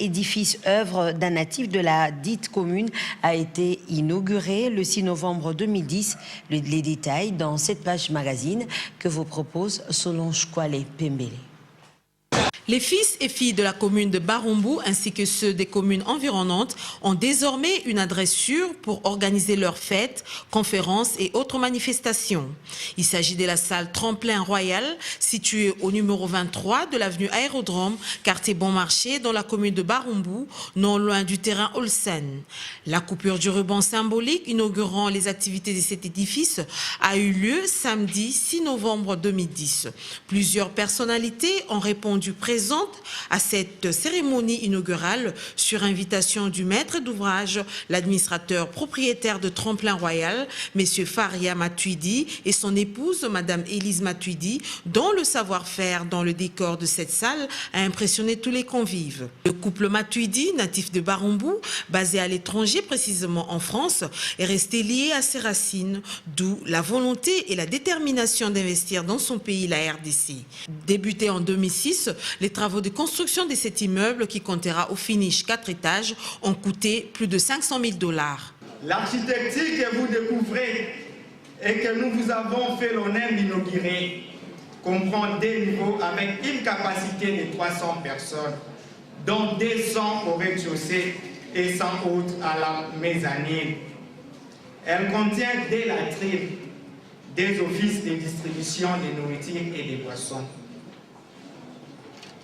édifice œuvre d'un natif de la dite commune a été inauguré le 6 novembre 2010. Les détails dans cette page magazine que vous propose Solange Kwale-Pembele. Les fils et filles de la commune de Barumbu ainsi que ceux des communes environnantes ont désormais une adresse sûre pour organiser leurs fêtes, conférences et autres manifestations. Il s'agit de la salle Tremplin Royal située au numéro 23 de l'avenue Aérodrome, quartier Bon Marché dans la commune de Barumbu, non loin du terrain Olsen. La coupure du ruban symbolique inaugurant les activités de cet édifice a eu lieu samedi 6 novembre 2010. Plusieurs personnalités ont répondu présentes à cette cérémonie inaugurale sur invitation du maître d'ouvrage, l'administrateur propriétaire de Tremplin Royal, M. Faria Matuidi, et son épouse, Mme Élise Matuidi, dont le savoir-faire dans le décor de cette salle a impressionné tous les convives. Le couple Matuidi, natif de Barumbu, basé à l'étranger, précisément en France, est resté lié à ses racines, d'où la volonté et la détermination d'investir dans son pays, la RDC. Débuté en 2006, les travaux de construction de cet immeuble, qui comptera au finish 4 étages, ont coûté plus de 500 000 $. L'architecture que vous découvrez et que nous vous avons fait l'honneur d'inaugurer comprend des niveaux avec une capacité de 300 personnes, dont 200 au rez-de-chaussée et 100 autres à la mezzanine. Elle contient des latrines, des offices de distribution de nourriture et de boissons,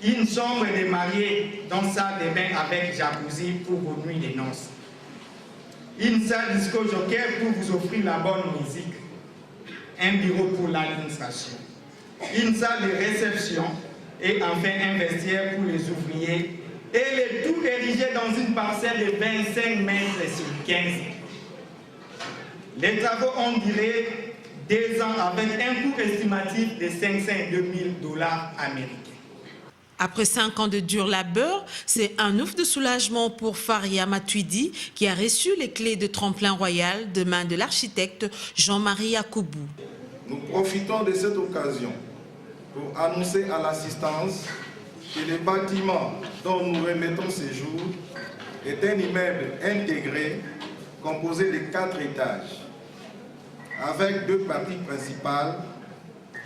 une chambre de mariée dans salle de bain avec jacuzzi pour vos nuits de noces, une salle disco-jockey pour vous offrir la bonne musique, un bureau pour l'administration, une salle de réception et enfin un vestiaire pour les ouvriers, et le tout érigé dans une parcelle de 25 mètres sur 15. Les travaux ont duré 2 ans avec un coût estimatif de 502 000 $ américains. Après 5 ans de dur labeur, c'est un ouf de soulagement pour Faria Matuidi qui a reçu les clés de Tremplin Royal de main de l'architecte Jean-Marie Yacoubou. Nous profitons de cette occasion pour annoncer à l'assistance que le bâtiment dont nous remettons ce jour est un immeuble intégré composé de 4 étages avec 2 parties principales,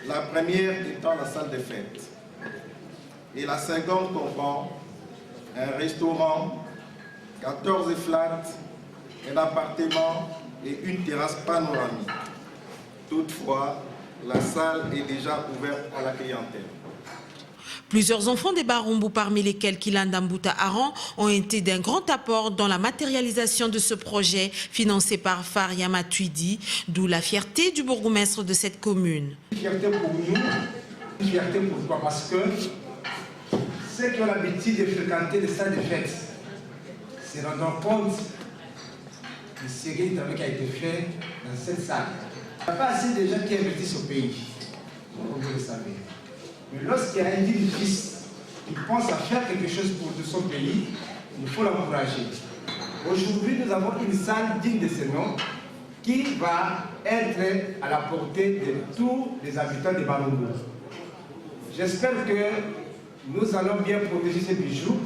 la première étant la salle de fête. Et la seconde comprend un restaurant, 14 flats, un appartement et une terrasse panoramique. Toutefois, la salle est déjà ouverte à la clientèle. Plusieurs enfants des Barumbu, parmi lesquels Kilanda Mbouta Aran, ont été d'un grand apport dans la matérialisation de ce projet financé par Faria Matuidi, d'où la fierté du bourgmestre de cette commune. Une fierté pour nous, une fierté pourquoi? Parce que ceux qui ont l'habitude de fréquenter les salles de fête se rendent compte du sérieux travail qui a été fait dans cette salle. Il n'y a pas assez de gens qui investissent au pays, comme vous le savez. Mais lorsqu'il y a un digne fils qui pense à faire quelque chose pour son pays, il faut l'encourager. Aujourd'hui, nous avons une salle digne de ce nom qui va être à la portée de tous les habitants de Barumbu. J'espère que nous allons bien protéger ce bijou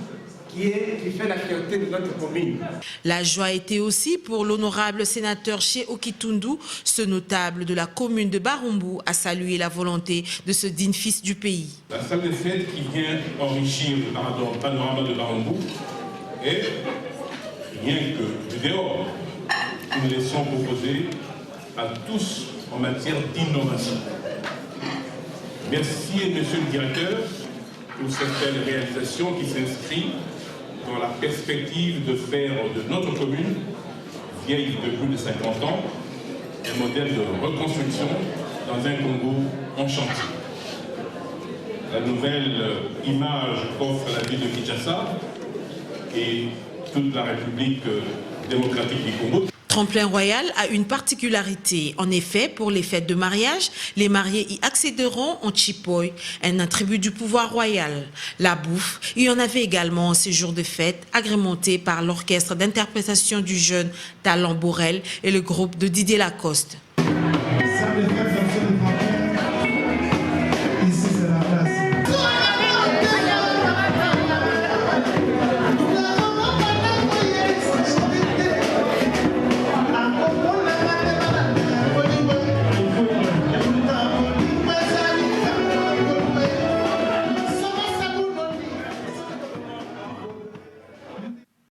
qui fait la fierté de notre commune. La joie était aussi pour l'honorable sénateur Chez Okitundu, ce notable de la commune de Barumbu, a salué la volonté de ce digne fils du pays. La salle de fête qui vient enrichir le panorama de Barumbu et rien que du dehors, nous laissons proposer à tous en matière d'innovation. Merci, monsieur le directeur, pour cette belle réalisation qui s'inscrit dans la perspective de faire de notre commune, vieille de plus de 50 ans, un modèle de reconstruction dans un Congo en chantier. La nouvelle image qu'offre la ville de Kinshasa et toute la République démocratique du Congo. Tremplin Royal a une particularité. En effet, pour les fêtes de mariage, les mariés y accéderont en chipoy, un attribut du pouvoir royal. La bouffe, il y en avait également en ces jours de fête, agrémenté par l'orchestre d'interprétation du jeune Talent Borel et le groupe de Didier Lacoste. Ça